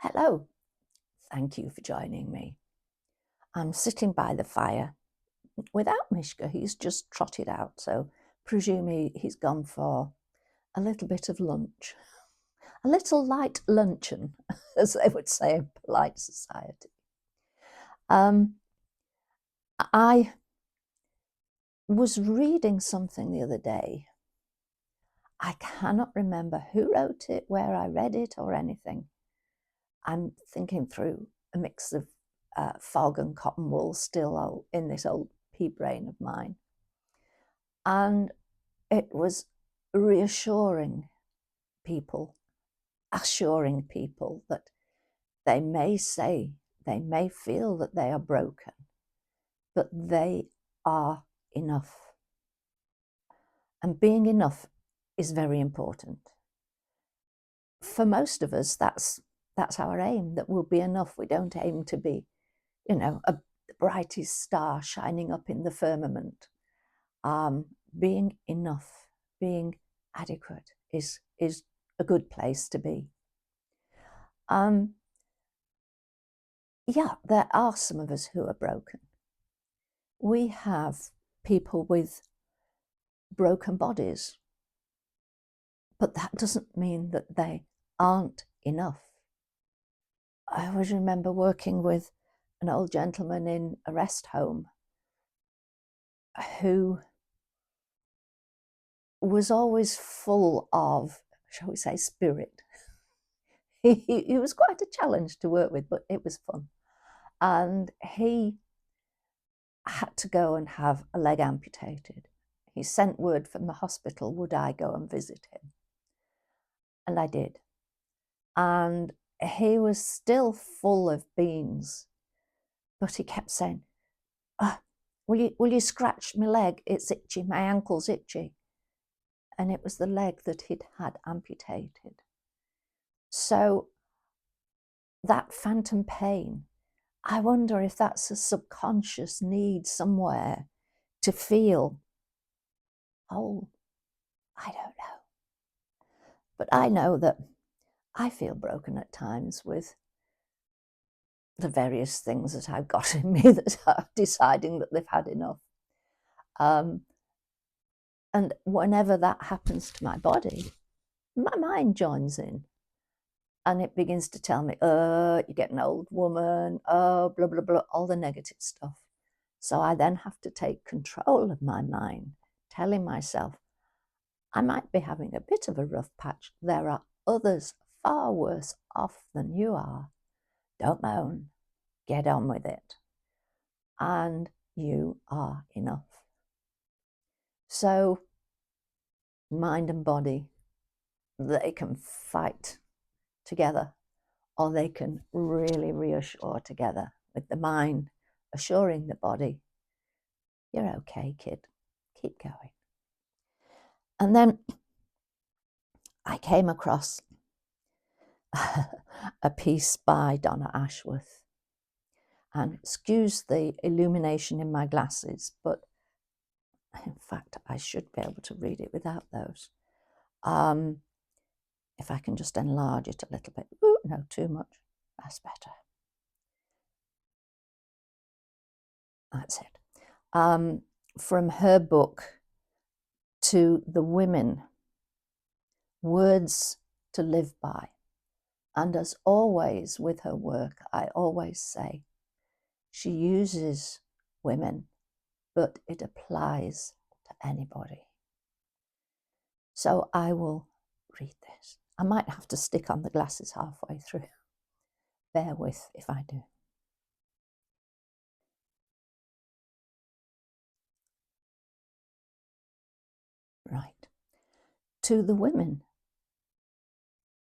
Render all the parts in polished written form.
Hello, thank you for joining me. I'm sitting by the fire without Mishka, he's just trotted out, so presume he's gone for a little bit of lunch. A little light luncheon, as they would say in polite society. I was reading something the other day. I cannot remember who wrote it, where I read it, or anything. I'm thinking through a mix of fog and cotton wool still in this old pea brain of mine. And it was reassuring people, assuring people that they may feel that they are broken, but they are enough. And being enough is very important. For most of us, that's our aim, that we'll be enough. We don't aim to be, the brightest star shining up in the firmament. Being enough, being adequate is a good place to be. Yeah, there are some of us who are broken. We have people with broken bodies, but that doesn't mean that they aren't enough. I always remember working with an old gentleman in a rest home who was always full of, shall we say, spirit. He was quite a challenge to work with, but it was fun. And he had to go and have a leg amputated. He sent word from the hospital, would I go and visit him? And I did. And he was still full of beans, but he kept saying, will you scratch my leg? It's itchy, my ankle's itchy. And it was the leg that he'd had amputated. So that phantom pain, I wonder if that's a subconscious need somewhere to feel whole. I don't know. But I know that I feel broken at times with the various things that I've got in me that are deciding that they've had enough. And whenever that happens to my body, my mind joins in and it begins to tell me, you're getting an old woman, blah, blah, blah, all the negative stuff. So I then have to take control of my mind, telling myself, I might be having a bit of a rough patch. There are others far worse off than you are. Don't moan, get on with it. And you are enough. So mind and body, they can fight together, or they can really reassure together, with the mind assuring the body, you're okay, kid, keep going. And then I came across a piece by Donna Ashworth, and excuse the illumination in my glasses, but in fact I should be able to read it without those. If I can just enlarge it a little bit. Ooh, no, too much. That's better. That's it. From her book, To the Women, Words to Live By. And as always with her work, I always say, she uses women, but it applies to anybody. So I will read this. I might have to stick on the glasses halfway through. Bear with if I do. Right. To the women,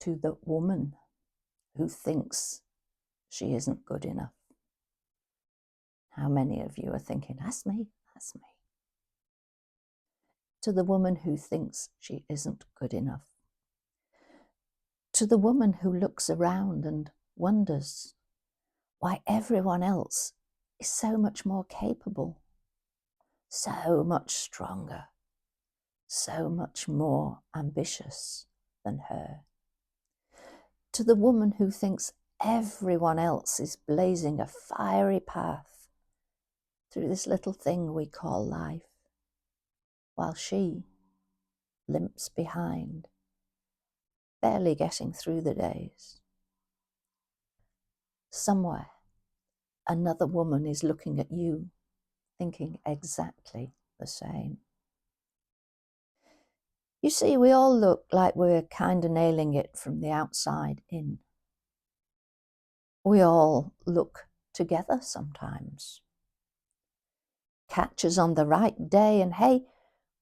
to the woman who thinks she isn't good enough. How many of you are thinking, that's me, that's me? To the woman who thinks she isn't good enough. To the woman who looks around and wonders why everyone else is so much more capable, so much stronger, so much more ambitious than her. To the woman who thinks everyone else is blazing a fiery path through this little thing we call life, while she limps behind, barely getting through the days. Somewhere, another woman is looking at you, thinking exactly the same. You see, we all look like we're kind of nailing it from the outside in. We all look together sometimes. Catch us on the right day and hey,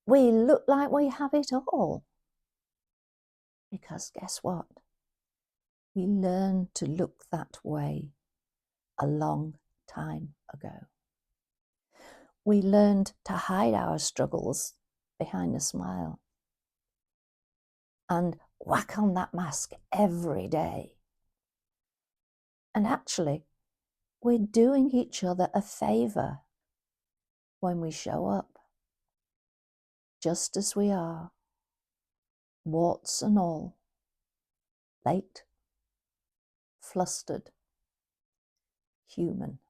we look like we have it all. Because guess what? We learned to look that way a long time ago. We learned to hide our struggles behind a smile and whack on that mask every day. And actually, we're doing each other a favor when we show up, just as we are, warts and all, late, flustered, human.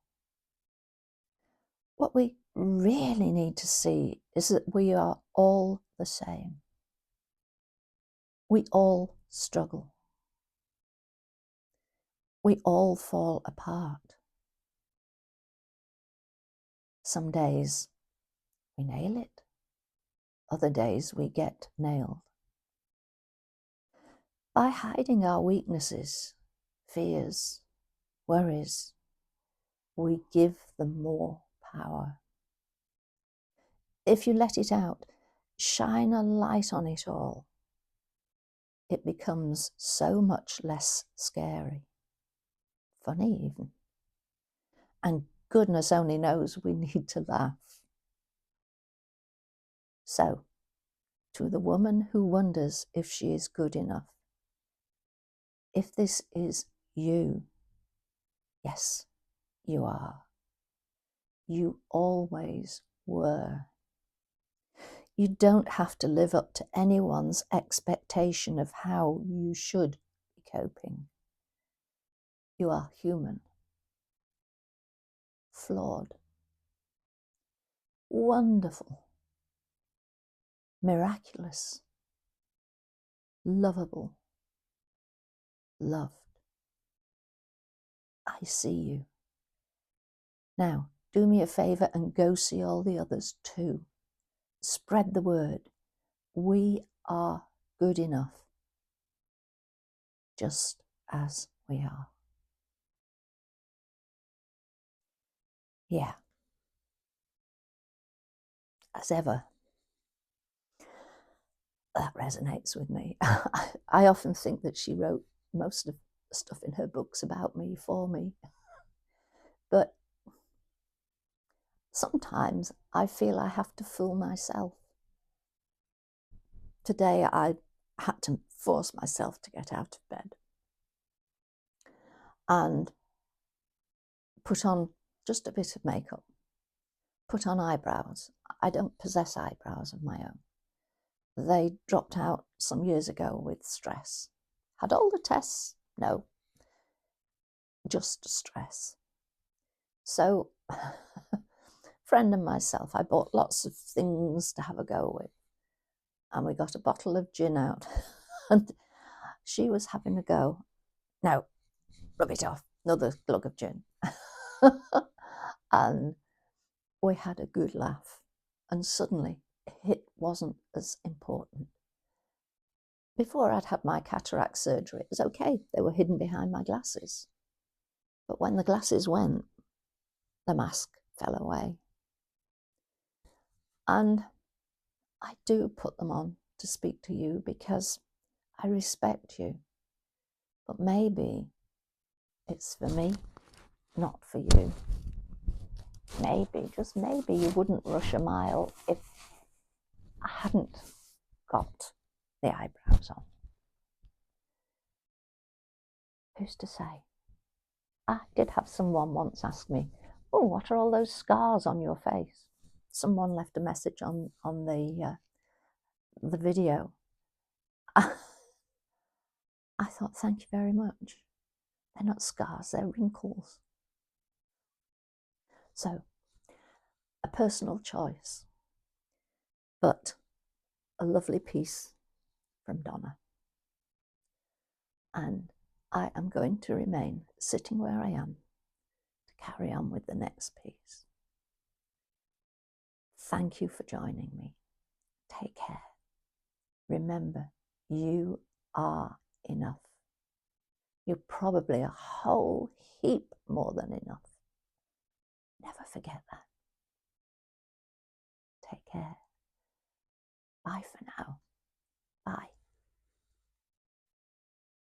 What we really need to see is that we are all the same. We all struggle. We all fall apart. Some days we nail it. Other days we get nailed. By hiding our weaknesses, fears, worries, we give them more power. If you let it out, shine a light on it all, it becomes so much less scary, funny even. And goodness only knows we need to laugh. So, to the woman who wonders if she is good enough, if this is you, yes, you are. You always were. You don't have to live up to anyone's expectation of how you should be coping. You are human, flawed, wonderful, miraculous, lovable, loved. I see you. Now, do me a favor and go see all the others too. Spread the word. We are good enough, just as we are. Yeah. As ever, that resonates with me. I often think that she wrote most of the stuff in her books about me for me. But sometimes I feel I have to fool myself. Today I had to force myself to get out of bed and put on just a bit of makeup, put on eyebrows. I don't possess eyebrows of my own. They dropped out some years ago with stress. Had all the tests? No, just stress. So, friend and myself, I bought lots of things to have a go with. And we got a bottle of gin out. And she was having a go. No, rub it off. Another glug of gin. And we had a good laugh. And suddenly, it wasn't as important. Before I'd had my cataract surgery, it was okay. They were hidden behind my glasses. But when the glasses went, the mask fell away. And I do put them on to speak to you because I respect you. But maybe it's for me, not for you. Maybe, just maybe, you wouldn't rush a mile if I hadn't got the eyebrows on. Who's to say? I did have someone once ask me, oh, what are all those scars on your face? Someone left a message on the video. I thought, thank you very much. They're not scars, they're wrinkles. So, a personal choice, but a lovely piece from Donna. And I am going to remain sitting where I am to carry on with the next piece. Thank you for joining me. Take care. Remember, you are enough. You're probably a whole heap more than enough. Never forget that. Take care. Bye for now. Bye.